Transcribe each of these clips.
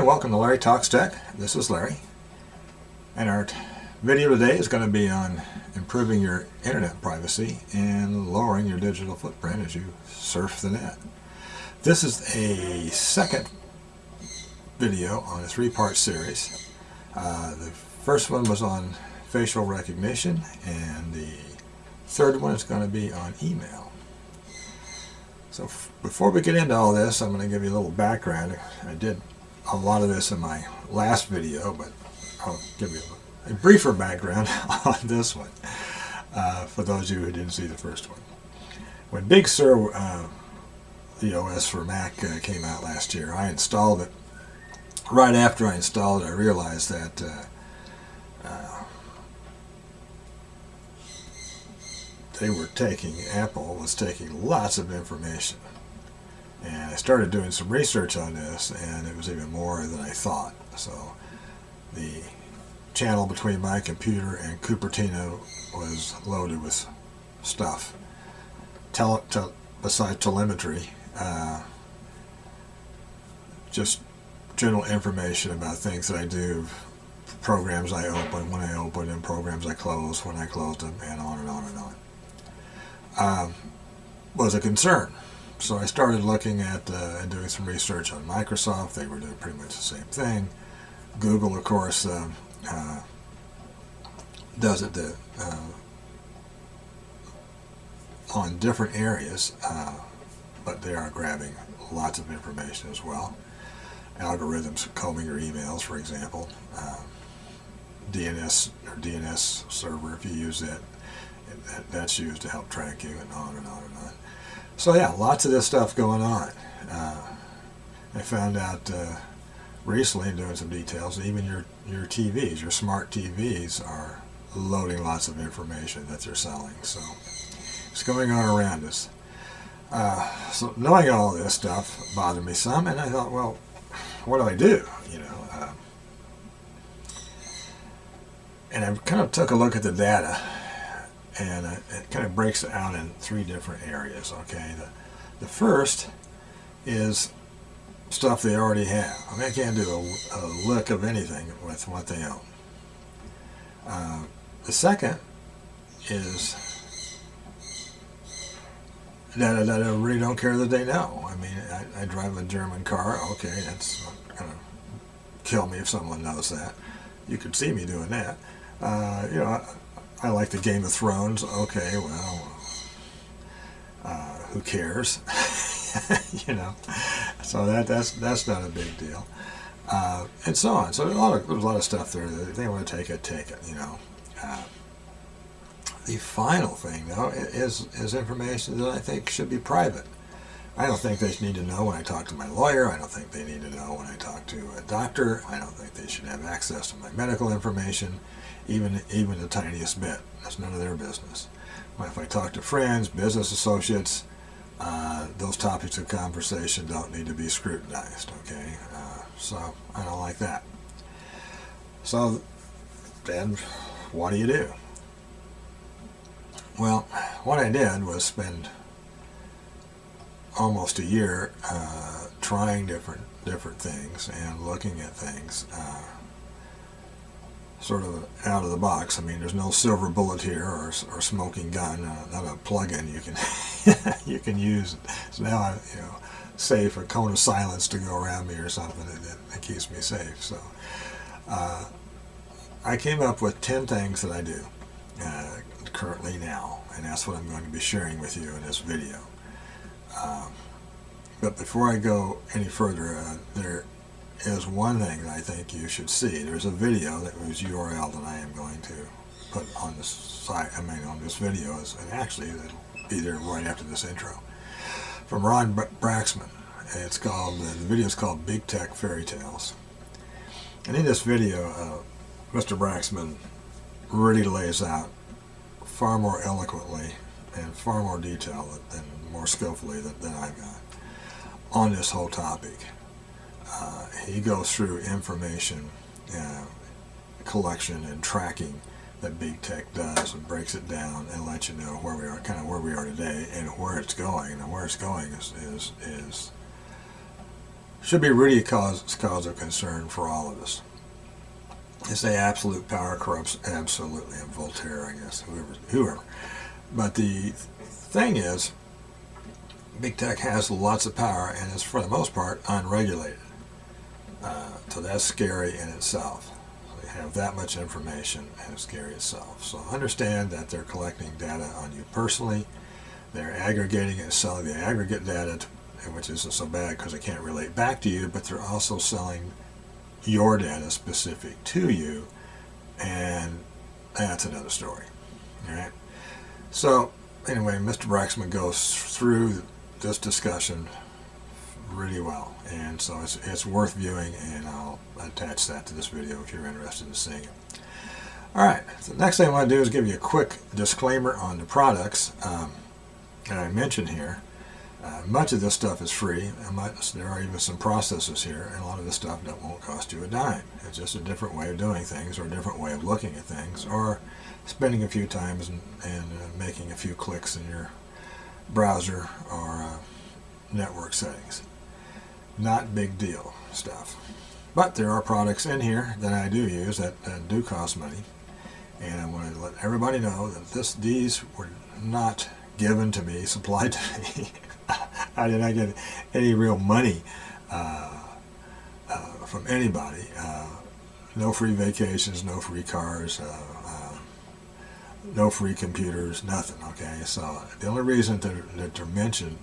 welcome to Larry Talks Tech. This is Larry, and our video today is going to be on improving your internet privacy and lowering your digital footprint as you surf the net. This is a second video on a three-part series. The first one was on facial recognition, and the third one is going to be on email. So before we get into all this, I'm going to give you a little background. I did a lot of this in my last video, but I'll give you a briefer background on this one for those of you who didn't see the first one. When Big Sur, the OS for Mac, came out last year, I installed it. Right after I installed it, I realized that Apple was taking lots of information. And I started doing some research on this, and it was even more than I thought. So the channel between my computer and Cupertino was loaded with stuff. Besides telemetry, just general information about things that I do, programs I open, when I open them, programs I close, when I close them, and on and on and on. Was a concern. So I started looking at and doing some research on Microsoft. They were doing pretty much the same thing. Google, of course, does it on different areas, but they are grabbing lots of information as well. Algorithms combing your emails, for example. DNS server, if you use that, that's used to help track you, and on and on and on. So yeah, lots of this stuff going on. I found out recently, doing some details, even your TVs, your smart TVs, are loading lots of information that they're selling. So it's going on around us. So knowing all this stuff bothered me some, and I thought, well, what do I do? And I kind of took a look at the data. And it kind of breaks it out in three different areas. Okay, the first is stuff they already have. I mean, I can't do a lick of anything with what they own. The second is that I really don't care that they know. I mean, I drive a German car. Okay, that's going to kill me if someone knows that. You could see me doing that. I like the Game of Thrones. Okay, well, who cares? So that's not a big deal, and so on. So there's a lot of stuff there that they want to take it. The final thing, though, is information that I think should be private. I don't think they need to know when I talk to my lawyer. I don't think they need to know when I talk to a doctor. I don't think they should have access to my medical information, even the tiniest bit. That's none of their business. Well, if I talk to friends, business associates, those topics of conversation don't need to be scrutinized, okay? So I don't like that. So then what do? Well, what I did was spend almost a year trying different things and looking at things sort of out of the box. I mean, there's no silver bullet here or smoking gun, not a plug-in you can you can use. So now I safe a cone of silence to go around me or something that keeps me safe. So I came up with 10 things that I do currently now, and that's what I'm going to be sharing with you in this video. But before I go any further, there is one thing that I think you should see. There's a video that was URL that I am going to put on this site. I mean, on this video, and actually it'll be there right after this intro, from Ron Braxman. It's called, the video is called Big Tech Fairy Tales. And in this video, Mr. Braxman really lays out far more eloquently and far more detail and more skillfully than I've got on this whole topic. He goes through information collection and tracking that big tech does, and breaks it down and lets you know where we are, kind of where we are today, and where it's going. And where it's going is should be really cause of concern for all of us. They say absolute power corrupts absolutely, and Voltaire, I guess, whoever. But the thing is, big tech has lots of power and is, for the most part, unregulated. So that's scary in itself. So you have that much information, and it's scary itself. So understand that they're collecting data on you personally. They're aggregating and selling the aggregate data, which isn't so bad because they can't relate back to you, but they're also selling your data specific to you, and that's another story. All right. So anyway, Mr. Braxman goes through this discussion really well, and so it's worth viewing, and I'll attach that to this video if you're interested in seeing it. All right. So the next thing I want to do is give you a quick disclaimer on the products that I mentioned here. Much of this stuff is free. There are even some processors here, and a lot of this stuff that won't cost you a dime. It's just a different way of doing things, or a different way of looking at things, or spending a few times and making a few clicks in your browser or network settings. Not big deal stuff. But there are products in here that I do use that do cost money, and I want to let everybody know that these were not given to me, supplied to me. I did not get any real money from anybody. No free vacations, no free cars, no free computers, nothing. Okay, so the only reason that they're mentioned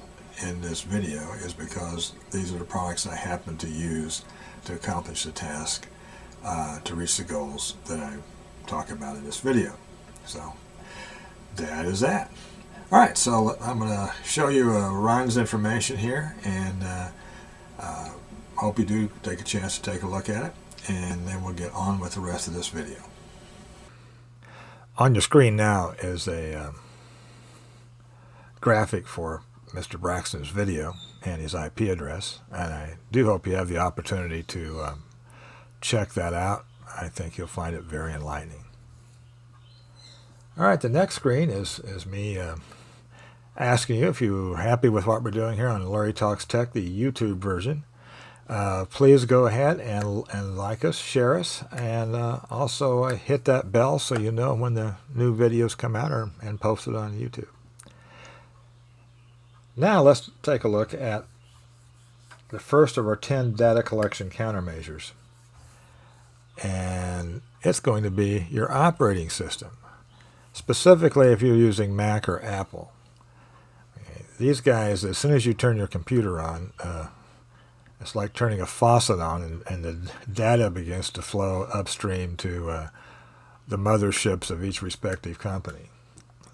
in this video is because these are the products I happen to use to accomplish the task, to reach the goals that I talk about in this video. So that is that. All right, so I'm going to show you Ron's information here, and hope you do take a chance to take a look at it, and then we'll get on with the rest of this video. On your screen now is a graphic for Mr. Braxton's video and his IP address, and I do hope you have the opportunity to check that out. I think you'll find it very enlightening. All right, the next screen is me asking you if you're happy with what we're doing here on Larry Talks Tech, the YouTube version. Please go ahead and like us, share us, and also hit that bell so you know when the new videos come out and posted on YouTube. Now let's take a look at the first of our 10 data collection countermeasures. And it's going to be your operating system, specifically if you're using Mac or Apple. These guys, as soon as you turn your computer on, it's like turning a faucet on, and the data begins to flow upstream to the motherships of each respective company.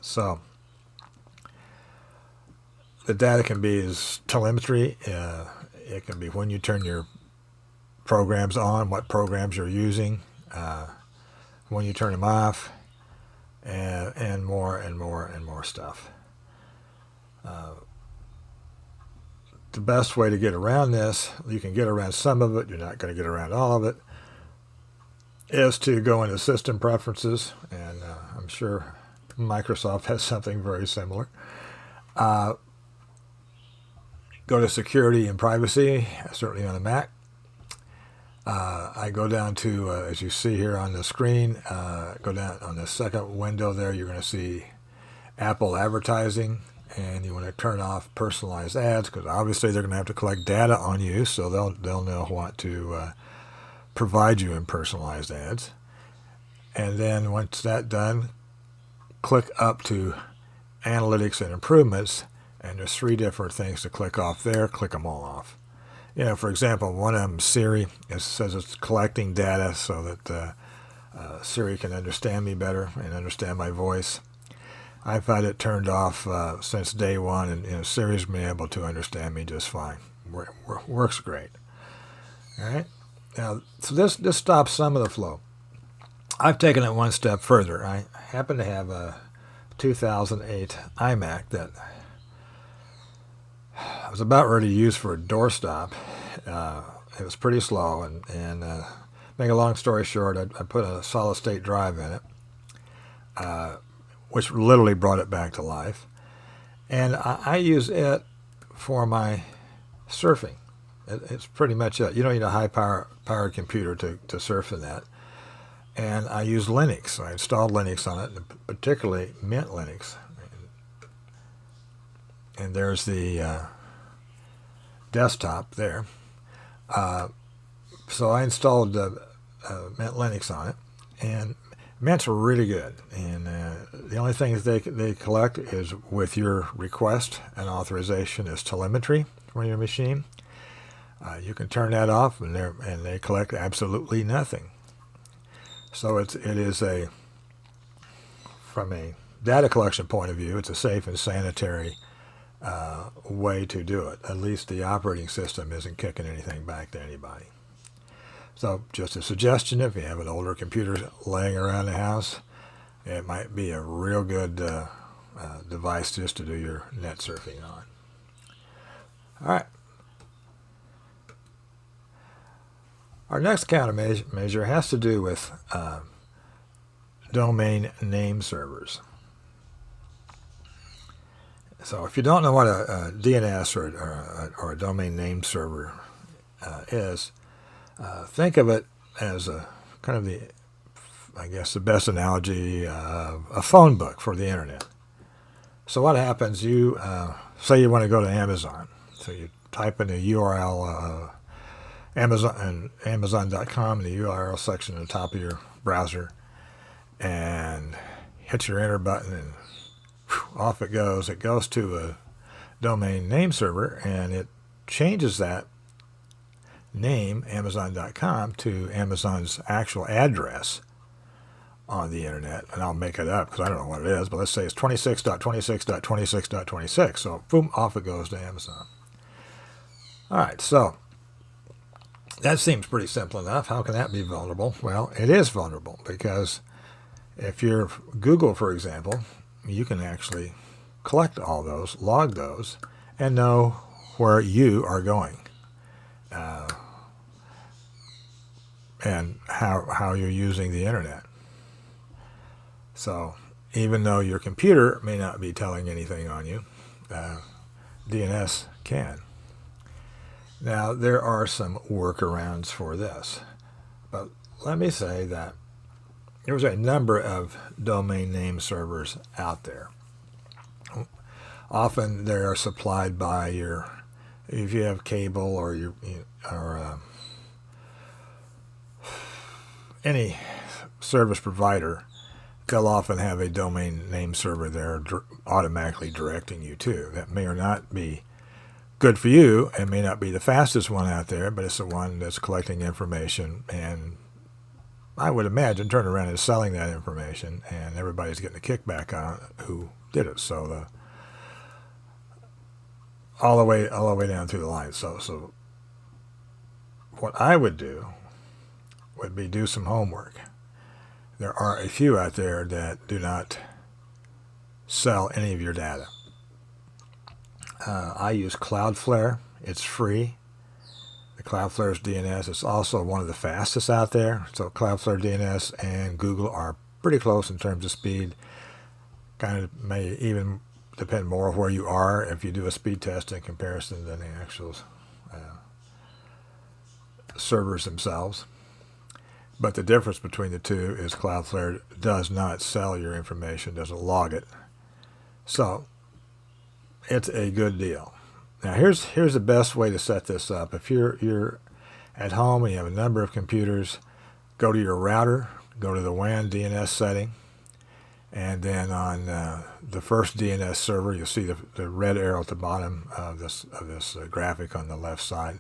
So the data can be as telemetry. It can be when you turn your programs on, what programs you're using, when you turn them off, and more and more and more stuff. The best way to get around this, you can get around some of it, you're not going to get around all of it, is to go into System Preferences, and I'm sure Microsoft has something very similar. Go to Security and Privacy, certainly on a Mac. I go down to, as you see here on the screen, go down on the second window there, you're going to see Apple Advertising, and you want to turn off personalized ads, because obviously they're going to have to collect data on you, so they'll know what to provide you in personalized ads. And then once that's done, click up to Analytics and Improvements, and there's 3 different things to click off there. Click them all off. You know, for example, one of them, Siri, it says it's collecting data so that Siri can understand me better and understand my voice. I've had it turned off since day one, and Siri's been able to understand me just fine. Works great. All right. Now, so this stops some of the flow. I've taken it one step further. I happen to have a 2008 iMac that I was about ready to use for a doorstop. It was pretty slow, and make a long story short, I put a solid-state drive in it, which literally brought it back to life. And I use it for my surfing. It's pretty much it. You don't need a high-powered computer to surf the net. And I use Linux. I installed Linux on it, particularly Mint Linux. And there's the desktop there. So I installed Mint Linux on it, and Mint's really good. And the only things they collect is, with your request and authorization, is telemetry from your machine. You can turn that off, and they collect absolutely nothing. So it is from a data collection point of view, it's a safe and sanitary way to do it. At least the operating system isn't kicking anything back to anybody. So just a suggestion, if you have an older computer laying around the house, it might be a real good device just to do your net surfing on. All right. Our next countermeasure has to do with domain name servers. So if you don't know what a DNS or a domain name server is, think of it as a kind of the best analogy, a phone book for the internet. So what happens, you say you want to go to Amazon. So you type in the URL Amazon.com in the URL section at the top of your browser, and hit your enter button, and off it goes. It goes to a domain name server, and it changes that name, Amazon.com, to Amazon's actual address on the internet. And I'll make it up because I don't know what it is, but let's say it's 26.26.26.26. So boom, off it goes to Amazon. All right, so that seems pretty simple enough. How can that be vulnerable? Well, it is vulnerable because if you're Google, for example, you can actually collect all those, log those, and know where you are going and how you're using the internet. So even though your computer may not be telling anything on you, DNS can. Now, there are some workarounds for this, but let me say that there's a number of domain name servers out there. Often they are supplied by if you have cable or any service provider, they'll often have a domain name server there automatically directing you to. That may or not be good for you. It may not be the fastest one out there, but it's the one that's collecting information, and I would imagine turn around and selling that information, and everybody's getting a kickback on who did it. So all the way down through the line. So what I would do would be do some homework. There are a few out there that do not sell any of your data. I use Cloudflare. It's free. The Cloudflare's DNS is also one of the fastest out there. So Cloudflare DNS and Google are pretty close in terms of speed. Kind of may even depend more where you are if you do a speed test in comparison than the actual servers themselves. But the difference between the two is Cloudflare does not sell your information, doesn't log it. So it's a good deal. Now here's the best way to set this up. If you're at home and you have a number of computers, go to your router, go to the WAN DNS setting, and then on the first DNS server, you'll see the red arrow at the bottom of this graphic on the left side.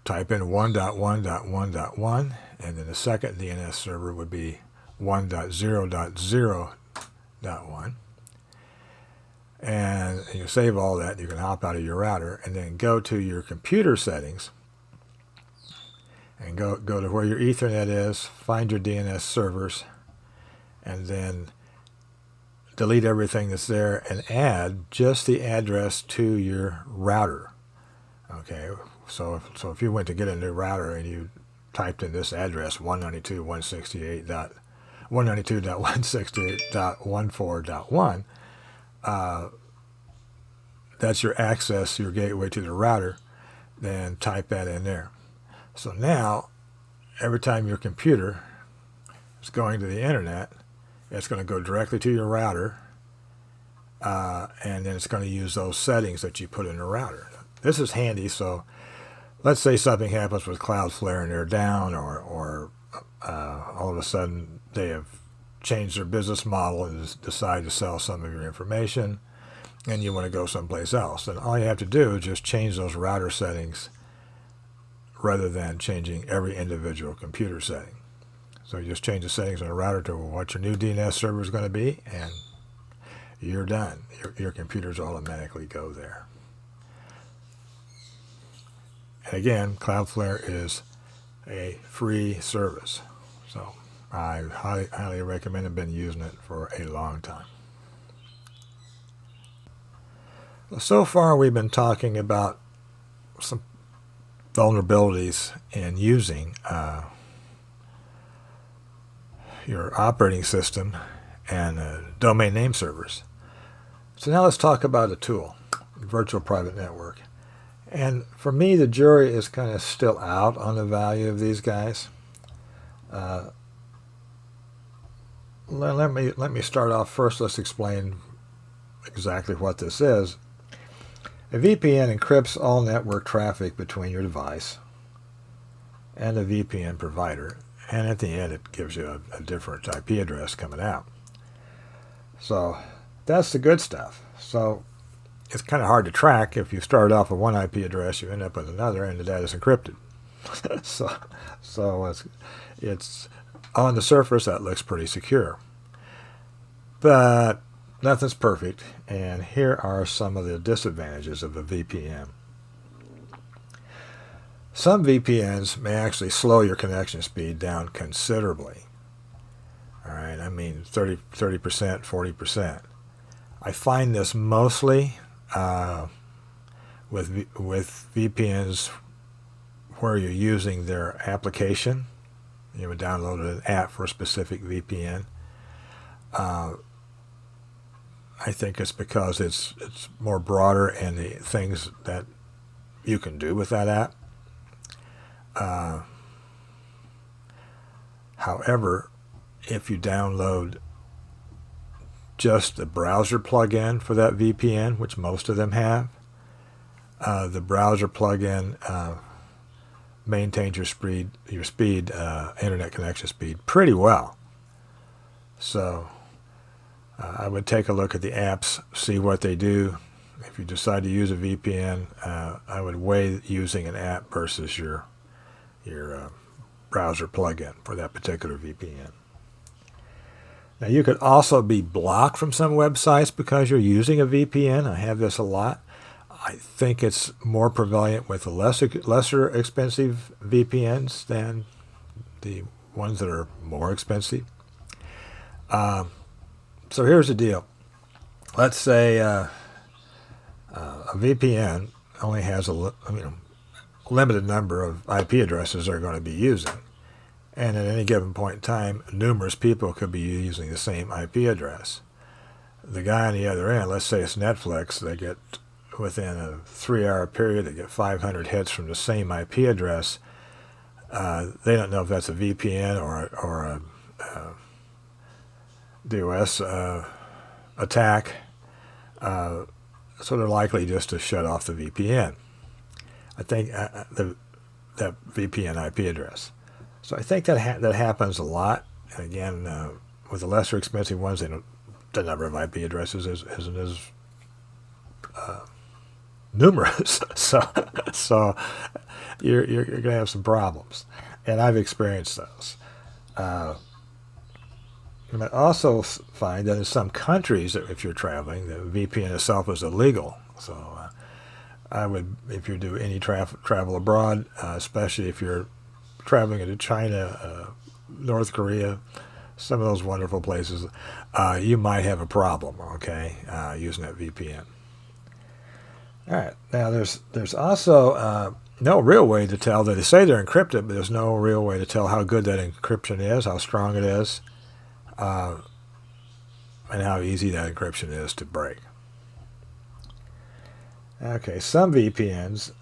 Type in 1.1.1.1, and then the second DNS server would be 1.0.0.1. And you save all that. You can hop out of your router and then go to your computer settings and go to where your Ethernet is, find your DNS servers, and then delete everything that's there and add just the address to your router. Okay, so if you went to get a new router and you typed in this address 192.168.1.168.14.1, that's your access, your gateway to the router. then type that in there. So now, every time your computer is going to the internet, it's going to go directly to your router, and then it's going to use those settings that you put in the router. This is handy, so let's say something happens with Cloudflare and they're down, or all of a sudden they have changed their business model and decide to sell some of your information, and you want to go someplace else. Then all you have to do is just change those router settings rather than changing every individual computer setting. So you just change the settings on the router to what your new DNS server is going to be, and you're done. Your computers automatically go there. And again, Cloudflare is a free service. So I highly recommend it. I've been using it for a long time. So far we've been talking about some vulnerabilities in using your operating system and domain name servers. So now let's talk about a tool, virtual private network. And for me, the jury is kind of still out on the value of these guys. Let me start off first. Let's explain exactly what this is. A VPN encrypts all network traffic between your device and the VPN provider, and at the end it gives you a different IP address coming out. So that's the good stuff. So it's kind of hard to track. If you start off with one IP address, you end up with another, and the data is encrypted. so it's on the surface that looks pretty secure, but nothing's perfect. And here are some of the disadvantages of a VPN. Some VPNs may actually slow your connection speed down considerably. All right, I mean 30%, 40%. I find this mostly with VPNs where you're using their application. You would download an app for a specific VPN. I think it's because it's more broader in the things that you can do with that app. However, if you download just the browser plugin for that VPN, which most of them have, the browser plugin maintains your speed, internet connection speed pretty well. So I would take a look at the apps, see what they do. If you decide to use a VPN, I would weigh using an app versus your browser plugin for that particular VPN. Now, you could also be blocked from some websites because you're using a VPN. I have this a lot. I think it's more prevalent with the lesser expensive VPNs than the ones that are more expensive. So here's the deal. Let's say a VPN only has a limited number of IP addresses they're going to be using. And at any given point in time, numerous people could be using the same IP address. The guy on the other end, let's say it's Netflix, they get, within a 3-hour period, they get 500 hits from the same IP address. They don't know if that's a VPN or a DOS attack. So they're likely just to shut off the VPN. I think that VPN IP address. So I think that happens a lot. And again, with the lesser expensive ones, the number of IP addresses isn't as numerous. so you're going to have some problems, and I've experienced those. You might also find that in some countries, if you're traveling, the VPN itself is illegal. So I would, if you do any travel abroad, especially if you're traveling into China, North Korea, some of those wonderful places, you might have a problem, okay, using that VPN. All right, now there's also no real way to tell. They say they're encrypted, but there's no real way to tell how good that encryption is, how strong it is, and how easy that encryption is to break. Okay, some VPNs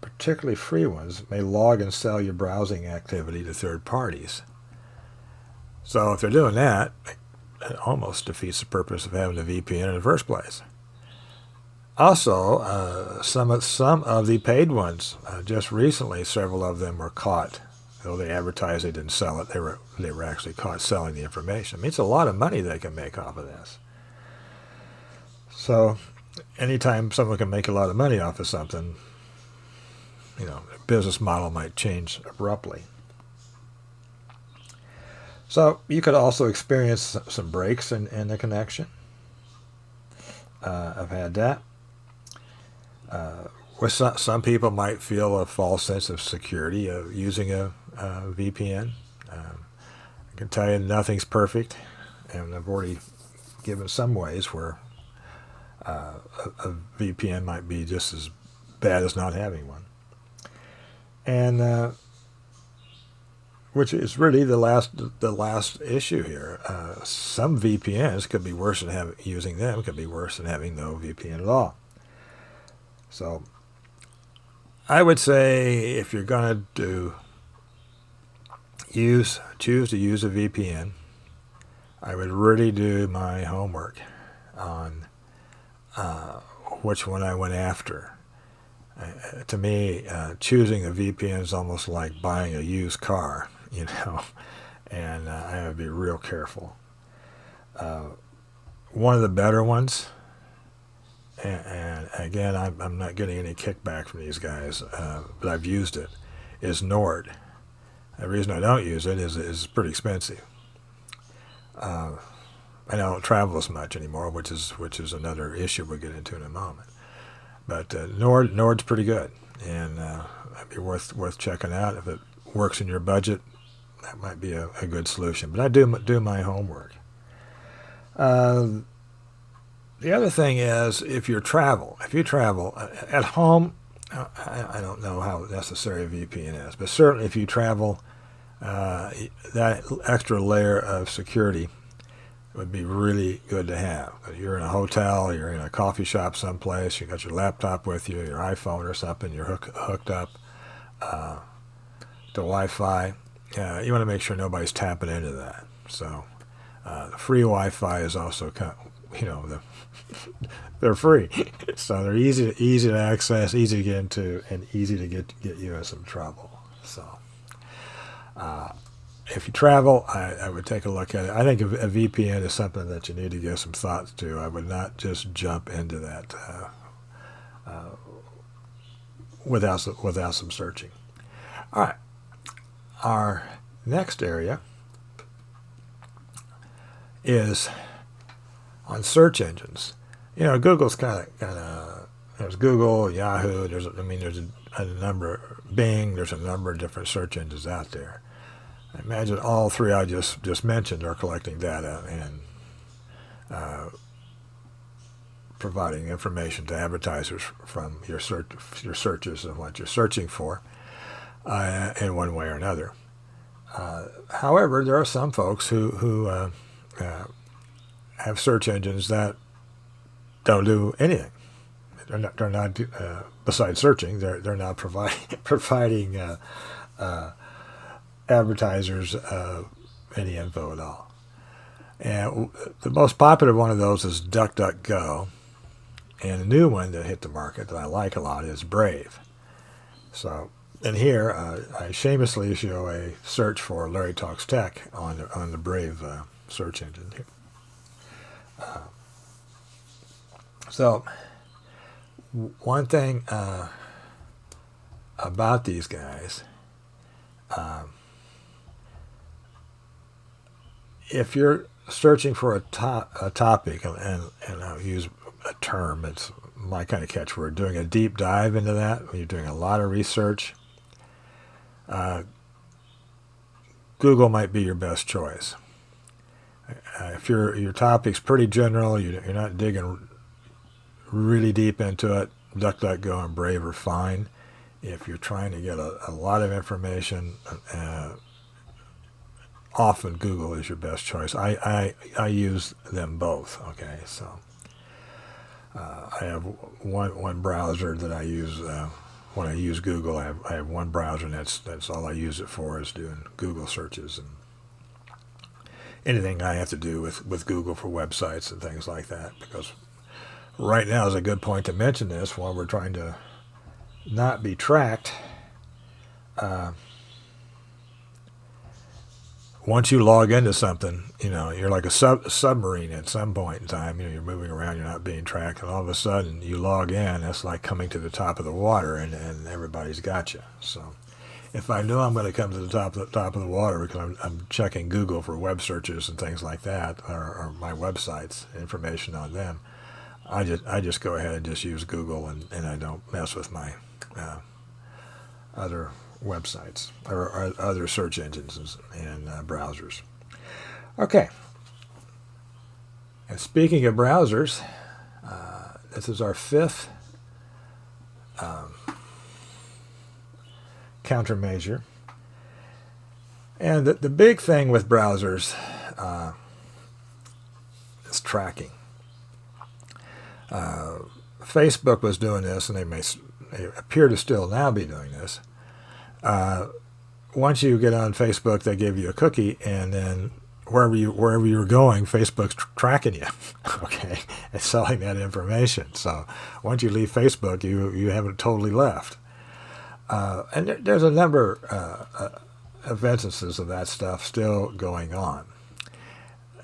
particularly free ones, may log and sell your browsing activity to third parties. So if they're doing that, it almost defeats the purpose of having a VPN in the first place. Also, some of the paid ones, just recently, several of them were caught. Though they advertised they didn't sell it, they were actually caught selling the information. I mean, it's a lot of money they can make off of this. So, anytime someone can make a lot of money off of something, their business model might change abruptly. So, you could also experience some breaks in the connection. I've had that. Where some people might feel a false sense of security of using a VPN. I can tell you nothing's perfect, and I've already given some ways where a VPN might be just as bad as not having one. And which is really the last issue here. Some VPNs could be worse than using them, could be worse than having no VPN at all. So I would say if you're going to choose to use a VPN, I would really do my homework on which one I went after. To me, choosing a VPN is almost like buying a used car, and I have to be real careful. One of the better ones, and again, I'm not getting any kickback from these guys, but I've used it, is Nord. The reason I don't use it is it's pretty expensive. I don't travel as much anymore, which is another issue we'll get into in a moment. But Nord's pretty good, and it'd be worth checking out. If it works in your budget, that might be a good solution. But I do my homework. The other thing is, if you travel at home, I don't know how necessary a VPN is, but certainly if you travel, that extra layer of security would be really good to have. You're in a hotel, you're in a coffee shop someplace, you got your laptop with you, your iPhone or something, you're hooked up to Wi-Fi. You want to make sure nobody's tapping into that. So the free Wi-Fi is also they're free, so they're easy to access, easy to get into, and easy to get you in some trouble. So if you travel, I would take a look at it. I think a VPN is something that you need to give some thought to. I would not just jump into that without some searching. All right, our next area is on search engines. Google's kind of there's Google, Yahoo. There's a number, Bing. There's a number of different search engines out there. I imagine all three I just mentioned are collecting data and providing information to advertisers from your searches and what you're searching for in one way or another. However, there are some folks who have search engines that don't do anything. They're not besides searching. They're not providing advertisers any info at all. And the most popular one of those is DuckDuckGo, and the new one that hit the market that I like a lot is Brave. So, and here I shamelessly show a search for Larry Talks Tech on the Brave search engine here. So, one thing about these guys, if you're searching for a topic, and I'll use a term, it's my kind of catchword, doing a deep dive into that, when you're doing a lot of research, Google might be your best choice. If your topic's pretty general, you're not digging really deep into it, DuckDuckGo and Brave are fine. If you're trying to get a lot of information, often Google is your best choice. I use them both. Okay, so I have one browser that I use when I use Google, I have one browser, and that's all I use it for, is doing Google searches and anything I have to do with Google for websites and things like that. Because right now is a good point to mention this while we're trying to not be tracked. Once you log into something, you're like a submarine at some point in time. You're moving around, you're not being tracked, and all of a sudden you log in. That's like coming to the top of the water, and everybody's got you. So if I know I'm going to come to the top of the water because I'm checking Google for web searches and things like that, or my websites, information on them, I just go ahead and just use Google, and I don't mess with my other websites or other search engines and browsers. Okay. And speaking of browsers, this is our fifth countermeasure. And the big thing with browsers is tracking. Facebook was doing this, and they appear to still now be doing this. Once you get on Facebook, they give you a cookie, and then wherever you're going, Facebook's tracking you. Okay, it's selling that information. So once you leave Facebook, you haven't totally left. And there's a number of instances of that stuff still going on.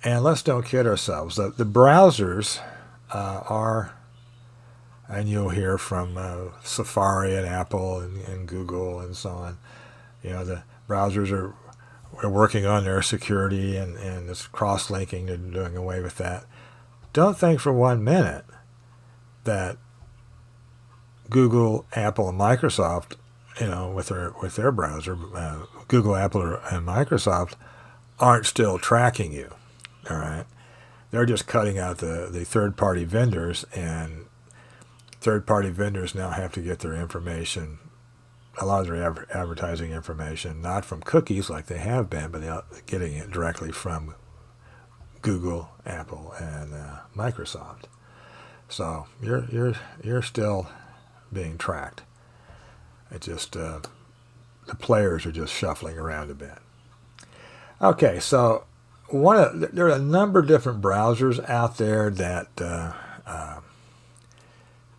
And let's don't kid ourselves. The browsers are, and you'll hear from Safari and Apple and Google and so on. The browsers are working on their security and this cross-linking. They're doing away with that. Don't think for 1 minute that Google, Apple, and Microsoft, with their browser, Google, Apple, and Microsoft aren't still tracking you. All right, they're just cutting out the third-party vendors, and third-party vendors now have to get their information, a lot of their advertising information, not from cookies like they have been, but they're getting it directly from Google, Apple, and Microsoft. So you're still being tracked. It's just the players are just shuffling around a bit. Okay, so there are a number of different browsers out there that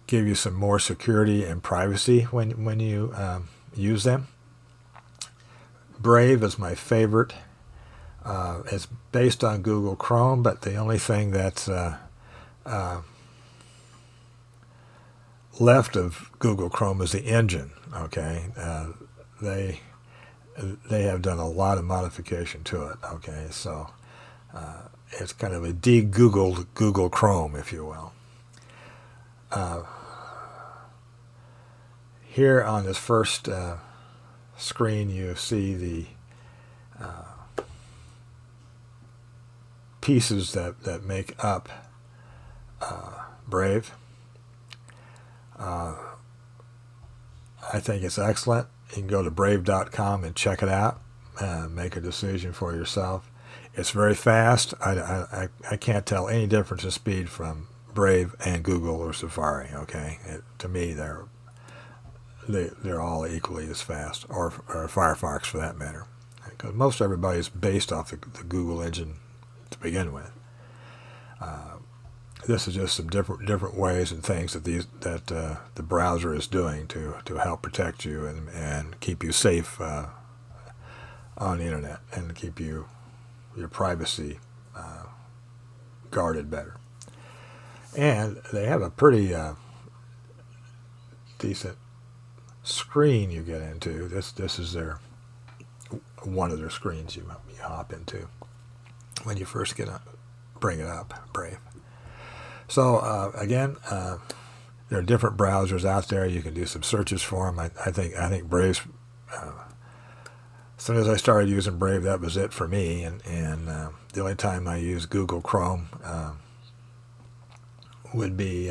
give you some more security and privacy when you use them. Brave is my favorite. It's based on Google Chrome, but the only thing that's left of Google Chrome is the engine. Okay, they have done a lot of modification to it. Okay, so it's kind of a de-Googled Google Chrome, if you will. Here on this first screen, you see the pieces that make up Brave. I think it's excellent. You can go to brave.com and check it out. Make a decision for yourself. It's very fast. I can't tell any difference in speed from Brave and Google or Safari. Okay, to me they're all equally as fast, or Firefox for that matter, because most everybody is based off the Google engine to begin with. This is just some different ways and things that the browser is doing to help protect you and keep you safe on the internet, and keep your privacy guarded better. And they have a pretty decent screen you get into. This is one of their screens you hop into when you first bring it up, Brave. So again, there are different browsers out there. You can do some searches for them. I think Brave's. As soon as I started using Brave, that was it for me. And the only time I use Google Chrome would be,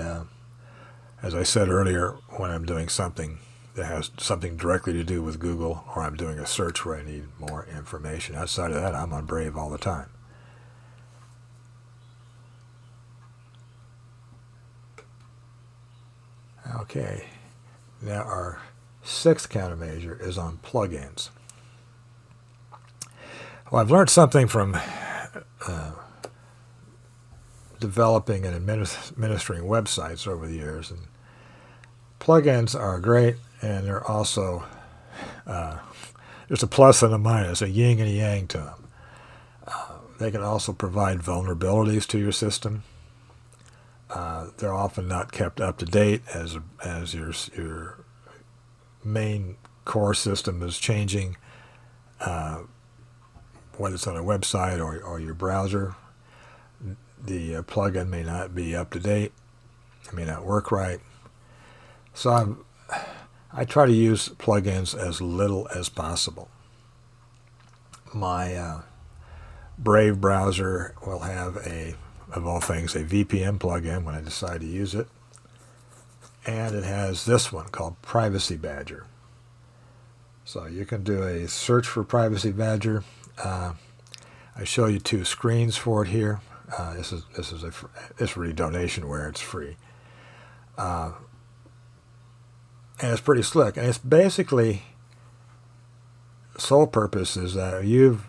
as I said earlier, when I'm doing something that has something directly to do with Google, or I'm doing a search where I need more information. Outside of that, I'm on Brave all the time. Okay, now our sixth countermeasure is on plugins. Well, I've learned something from developing and administering websites over the years, and plugins are great, and they're also there's a plus and a minus, a yin and a yang to them. They can also provide vulnerabilities to your system. They're often not kept up to date as your main core system is changing, whether it's on a website or your browser. The plugin may not be up to date. It may not work right. So I try to use plugins as little as possible. My Brave browser will have of all things, a VPN plugin when I decide to use it. And it has this one called Privacy Badger. So you can do a search for Privacy Badger. I show you two screens for it here. This really donationware. It's free. And it's pretty slick. And it's basically, sole purpose is that you've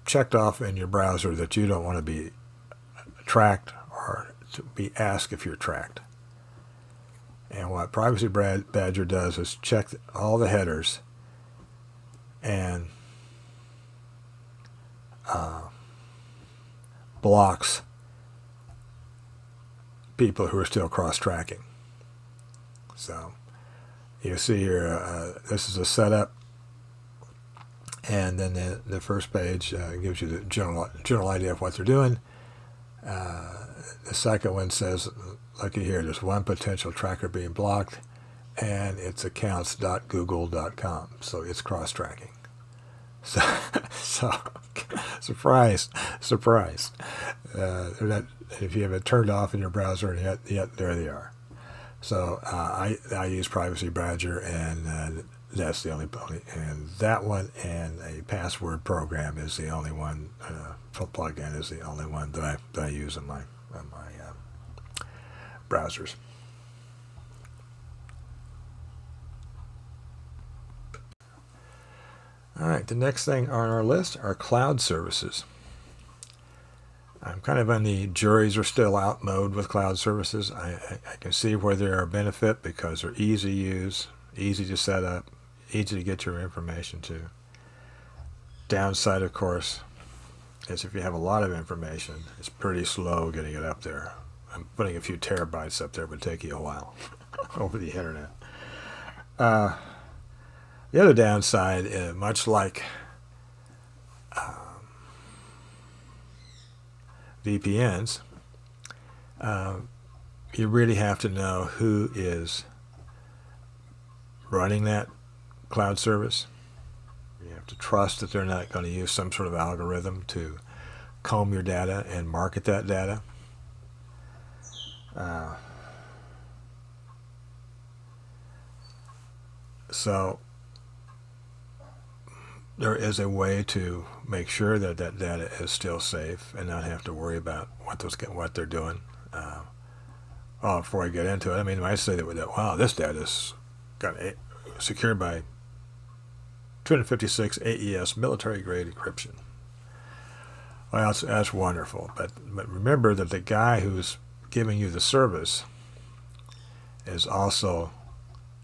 checked off in your browser that you don't want to be tracked or to be asked if you're tracked. And what Privacy Badger does is check all the headers and blocks people who are still cross-tracking. So you see here, this is a setup, and then the first page gives you the general idea of what they're doing. The second one says, looky here, there's one potential tracker being blocked, and it's accounts.google.com, so it's cross-tracking. So surprise. They're not, if you have it turned off in your browser, and yet there they are. So I use Privacy Badger, and that's the only, and that one and a password program is the only one. Plugin is the only one that I use in my browsers. All right, the next thing on our list are cloud services. I'm kind of on the juries are still out mode with cloud services. I can see where they are a benefit because they're easy to use, easy to set up, easy to get your information to. Downside, of course, is if you have a lot of information, it's pretty slow getting it up there. I'm putting a few terabytes up there would take you a while over the internet. The other downside, much like VPNs, you really have to know who is running that cloud service. You have to trust that they're not going to use some sort of algorithm to comb your data and market that data. So there is a way to make sure that that data is still safe and not have to worry about what they're doing. Before I get into it, I mean, I say that wow, this data is secured by 256 AES military-grade encryption. Well, that's wonderful, but remember that the guy who's giving you the service is also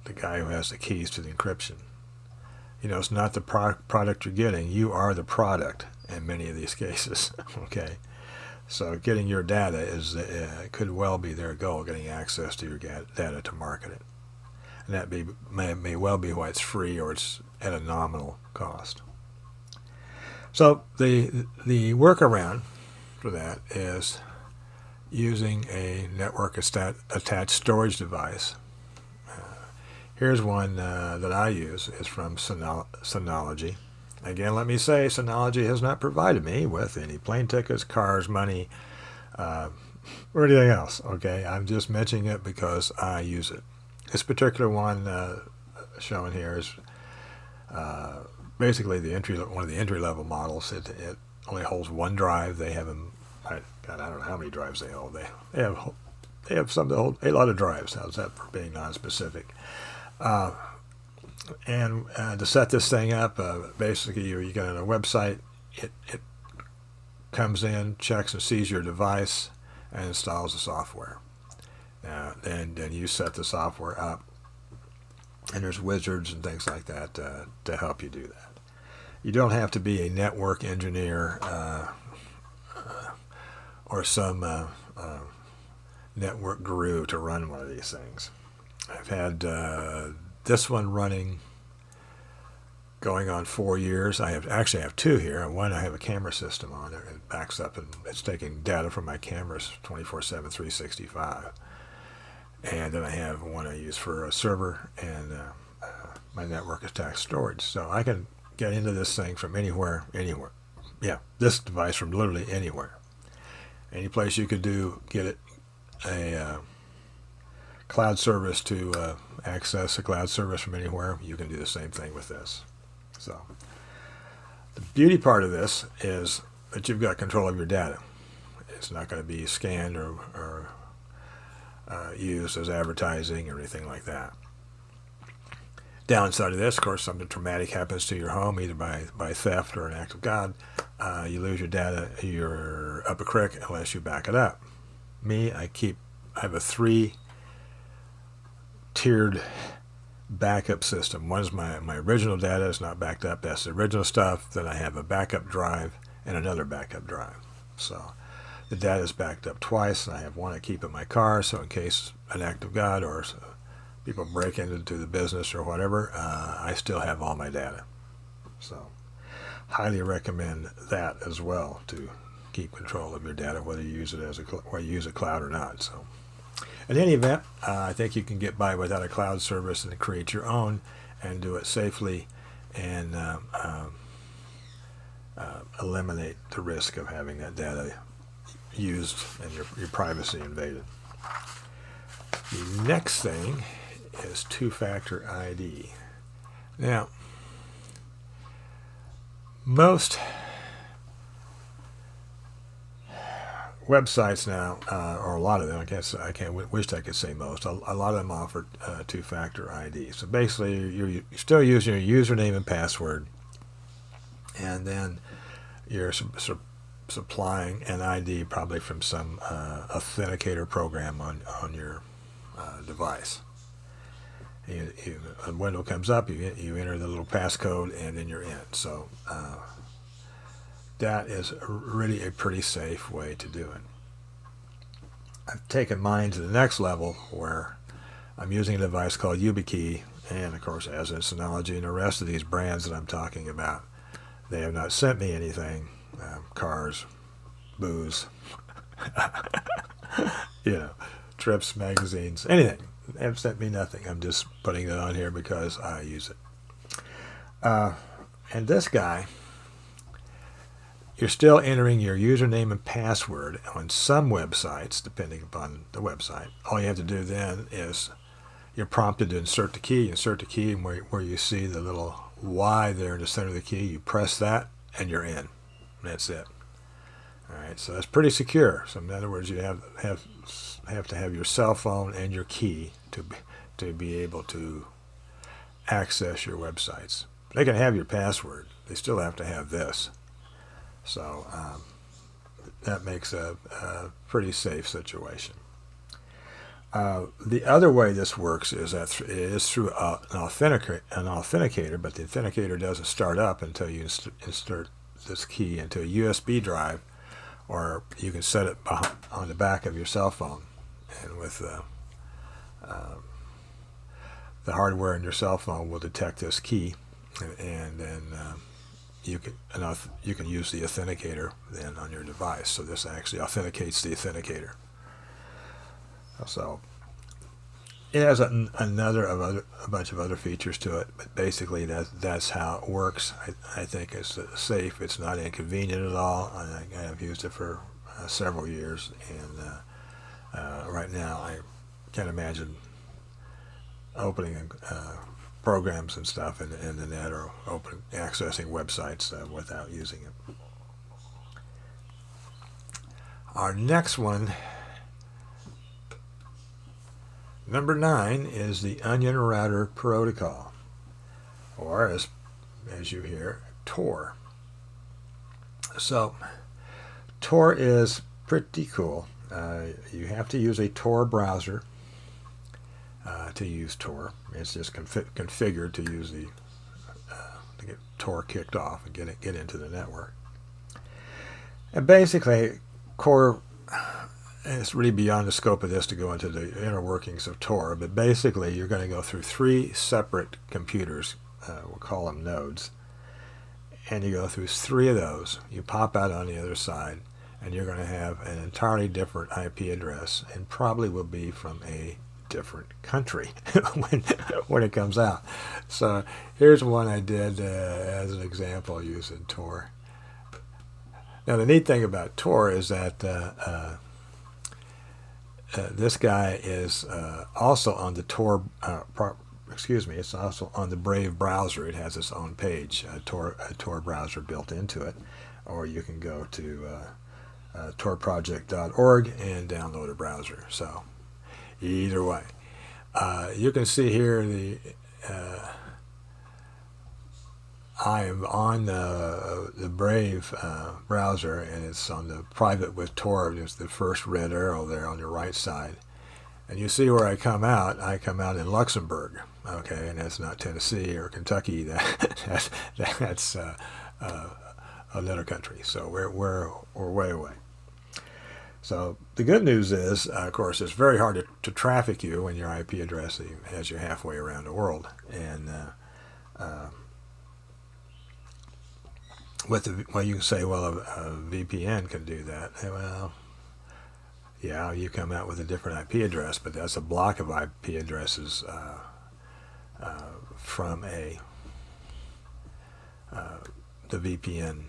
the guy who has the keys to the encryption. You know, it's not the product you're getting. You are the product in many of these cases. Okay, so getting your data could well be their goal, getting access to your data to market it, and that may well be why it's free or it's at a nominal cost. So the workaround for that is using a network attached storage device. Here's one that I use. It's from Synology. Again, let me say, Synology has not provided me with any plane tickets, cars, money, or anything else. Okay, I'm just mentioning it because I use it. This particular one shown here is basically one of the entry-level models. It only holds one drive. They have them. I don't know how many drives they hold. They have some that hold a lot of drives. How's that for being non-specific? And to set this thing up, basically you get on a website, it comes in, checks and sees your device, and installs the software. Then you set the software up, and there's wizards and things like that to help you do that. You don't have to be a network engineer or some network guru to run one of these things. I've had this one running going on 4 years. I have two here. One I have a camera system on it. It backs up and it's taking data from my cameras 24/7, 365. And then I have one I use for a server, and my network attached storage. So I can get into this thing from anywhere. Yeah, this device from literally anywhere. Any place you could get a cloud service to access a cloud service from anywhere, you can do the same thing with this. So the beauty part of this is that you've got control of your data. It's not going to be scanned or used as advertising or anything like that. Downside of this, of course, something traumatic happens to your home, either by theft or an act of God. You lose your data, you're up a creek unless you back it up. Me, I have a 3-tiered backup system. One is my original data is not backed up. That's the original stuff. Then I have a backup drive and another backup drive. So the data is backed up twice. I have one I keep in my car, so in case an act of God or people break into the business or whatever, I still have all my data. So highly recommend that as well, to keep control of your data, whether you use it whether you use a cloud or not. So in any event, I think you can get by without a cloud service and create your own and do it safely and eliminate the risk of having that data used and your privacy invaded. The next thing is two-factor ID. Now, most websites now, or a lot of them, wish I could say most, a lot of them offer two-factor ID. So basically, you're still using your username and password, and then you're supplying an ID probably from some authenticator program on your device. A window comes up, you enter the little passcode, and then you're in. So that is really a pretty safe way to do it. I've taken mine to the next level where I'm using a device called YubiKey, and of course, as in Synology and the rest of these brands that I'm talking about, they have not sent me anything, cars, booze, trips, magazines, anything. They haven't sent me nothing. I'm just putting it on here because I use it. And this guy, you're still entering your username and password on some websites, depending upon the website. All you have to do then is you're prompted to insert the key. Insert the key, and where you see the little Y there in the center of the key, you press that, and you're in. And that's it. All right, so that's pretty secure. So in other words, you have to have your cell phone and your key to be able to access your websites. They can have your password. They still have to have this. So that makes a pretty safe situation. The other way this works is that it is through an authenticator, but the authenticator doesn't start up until you insert this key into a USB drive, or you can set it on the back of your cell phone, and with the hardware in your cell phone will detect this key, and then you can use the authenticator then on your device. So this actually authenticates the authenticator. So it has a bunch of other features to it, but basically that's how it works. I think it's safe. It's not inconvenient at all. I've used it for several years, and right now I can't imagine opening programs and stuff in the net or accessing websites without using it. Our next Number 9 is the Onion Router Protocol, or as you hear, Tor. So Tor is pretty cool. You have to use a Tor browser to use Tor. It's just configured to use to get Tor kicked off and get into the network. And basically, Core, and it's really beyond the scope of this to go into the inner workings of Tor, but basically you're going to go through 3 separate computers, we'll call them nodes, and you go through 3 of those. You pop out on the other side, and you're going to have an entirely different IP address, and probably will be from a different country when it comes out. So here's one I did as an example using Tor. Now the neat thing about Tor is that this guy is also on the Tor. It's also on the Brave browser. It has its own page, a Tor browser built into it, or you can go to torproject.org and download a browser. So either way, you can see here I am on the Brave browser, and it's on the private with Tor. There's the first red arrow there on your right side. And you see where I come out. I come out in Luxembourg, okay, and that's not Tennessee or Kentucky. That's another country. So we're way away. So the good news is, of course, it's very hard to traffic you when your IP address has you halfway around the world. And you can say, well, a VPN can do that. Well, yeah, you come out with a different IP address, but that's a block of IP addresses from the VPN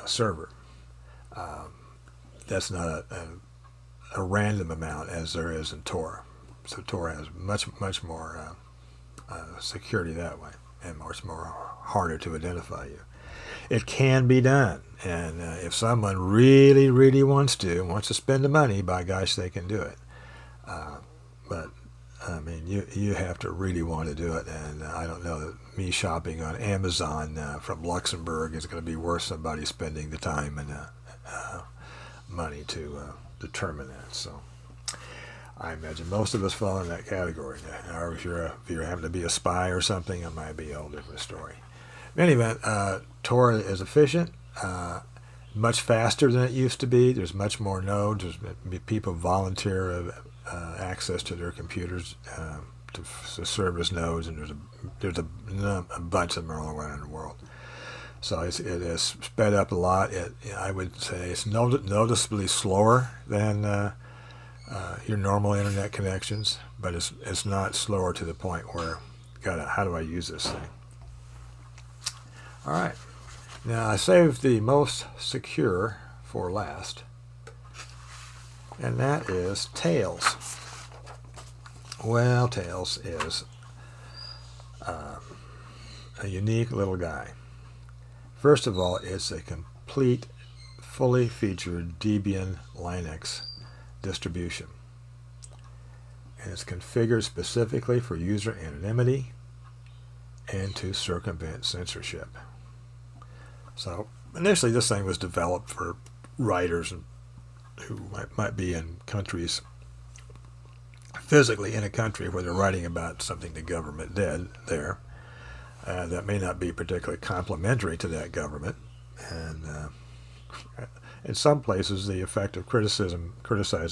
server. That's not a random amount as there is in Tor. So Tor has much more security that way, and much more harder to identify you. It can be done, and if someone really wants to spend the money, by gosh, they can do it. But I mean, you have to really want to do it, and I don't know that me shopping on Amazon from Luxembourg is going to be worth somebody spending the time and money to determine that. So I imagine most of us fall in that category. Or if you're having to be a spy or something, it might be a whole different story. In any event, Tor is efficient, much faster than it used to be. There's much more nodes. People volunteer access to their computers to serve as nodes, and there's a bunch of them all around the world. So it has sped up a lot. I would say it's noticeably slower than your normal internet connections, but it's not slower to the point where, how do I use this thing? All right. Now I saved the most secure for last, and that is Tails. Well, Tails is a unique little guy. First of all, it's a complete, fully featured Debian Linux distribution. And it's configured specifically for user anonymity and to circumvent censorship. So initially this thing was developed for writers who might be in countries, physically in a country where they're writing about something the government did there. That may not be particularly complimentary to that government, and in some places the effect of criticizing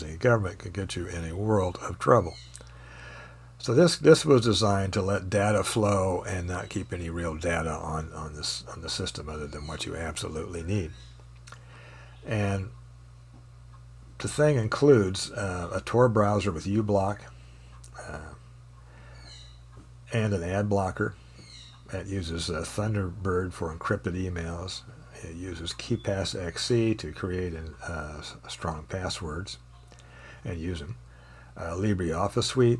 a government can get you in a world of trouble. So this was designed to let data flow and not keep any real data on the system other than what you absolutely need. And the thing includes a Tor browser with uBlock and an ad blocker. It uses Thunderbird for encrypted emails. It uses KeePassXC to create strong passwords and use them. LibreOffice Suite,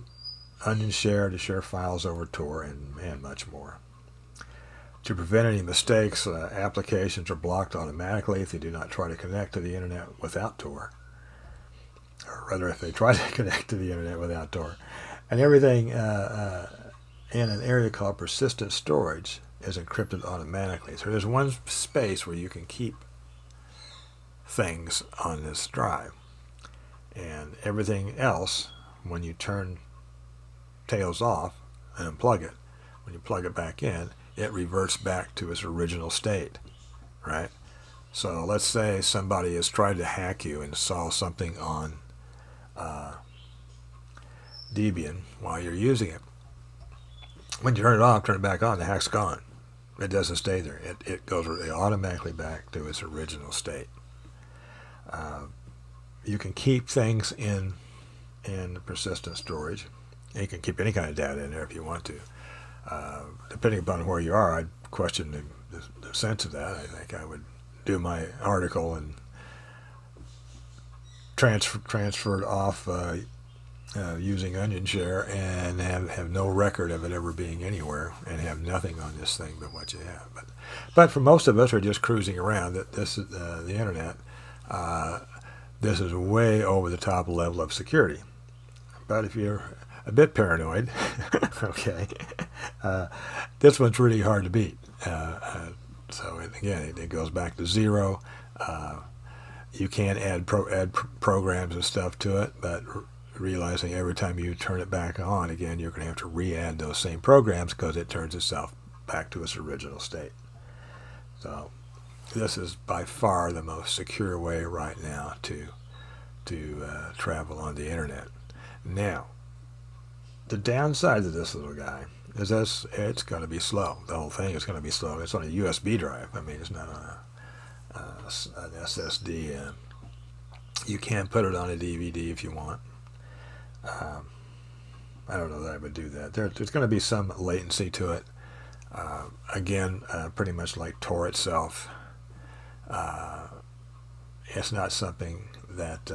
Onion Share to share files over Tor, and much more. To prevent any mistakes, applications are blocked automatically if they do not try to connect to the internet without Tor. or rather if they try to connect to the internet without Tor. And everything in an area called persistent storage is encrypted automatically. So there's one space where you can keep things on this drive. And everything else, when you turn Tails off and unplug it, when you plug it back in, it reverts back to its original state, right? So let's say somebody has tried to hack you and saw something on Debian while you're using it. When you turn it off, turn it back on, the hack's gone. It doesn't stay there. It goes automatically back to its original state. You can keep things in persistent storage. And you can keep any kind of data in there if you want to. Depending upon where you are, I'd question the sense of that. I think I would do my article and transfer it off using Onion Share and have no record of it ever being anywhere and have nothing on this thing but what you have. But for most of us who are just cruising around, this is the internet. This is way over the top level of security. But if you're a bit paranoid, okay, this one's really hard to beat. So again, it goes back to zero. You can add programs and stuff to it, but realizing every time you turn it back on again, you're going to have to re-add those same programs because it turns itself back to its original state. So this is by far the most secure way right now to travel on the internet. Now, the downside of this little guy is it's going to be slow. The whole thing is going to be slow. It's on a USB drive. I mean, it's not on an SSD. You can put it on a DVD if you want. I don't know that I would do that. There's going to be some latency to it. Again, pretty much like Tor itself. It's not something that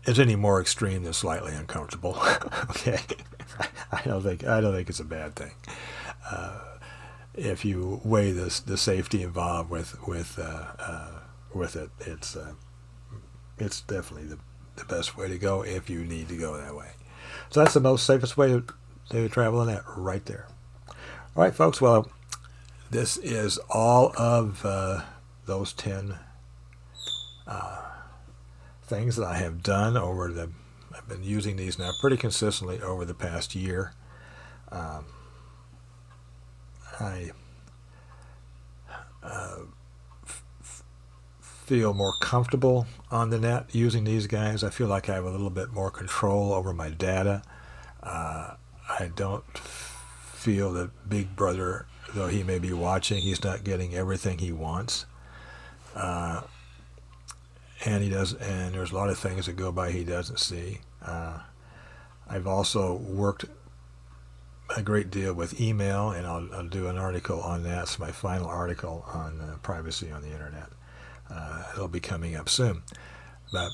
is any more extreme than slightly uncomfortable. Okay, I don't think it's a bad thing. If you weigh the safety involved with it, it's definitely the best way to go if you need to go that way. So that's the most safest way to travel on that right there. All right, folks. Well, this is all of those 10 things that I have done I've been using these now pretty consistently over the past year. I feel more comfortable on the net using these guys. I feel like I have a little bit more control over my data. I don't feel that Big Brother, though he may be watching, he's not getting everything he wants. And he does, and there's a lot of things that go by he doesn't see. I've also worked a great deal with email, and I'll do an article on that. It's my final article on privacy on the internet. It'll be coming up soon. But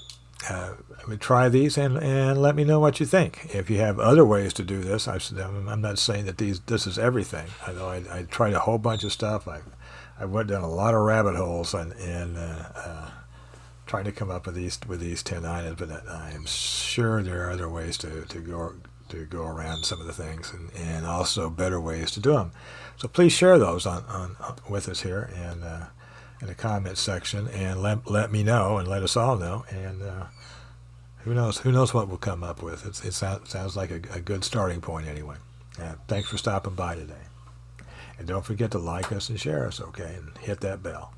I would try these and let me know what you think. If you have other ways to do this, I'm not saying that this is everything. I know I tried a whole bunch of stuff. I went down a lot of rabbit holes and trying to come up with these 10 items, but I am sure there are other ways to go around some of the things, and also better ways to do them. So please share those on with us here and in the comment section, and let me know and let us all know. And who knows what we'll come up with. It sounds like a good starting point anyway. Thanks for stopping by today, and don't forget to like us and share us, okay, and hit that bell.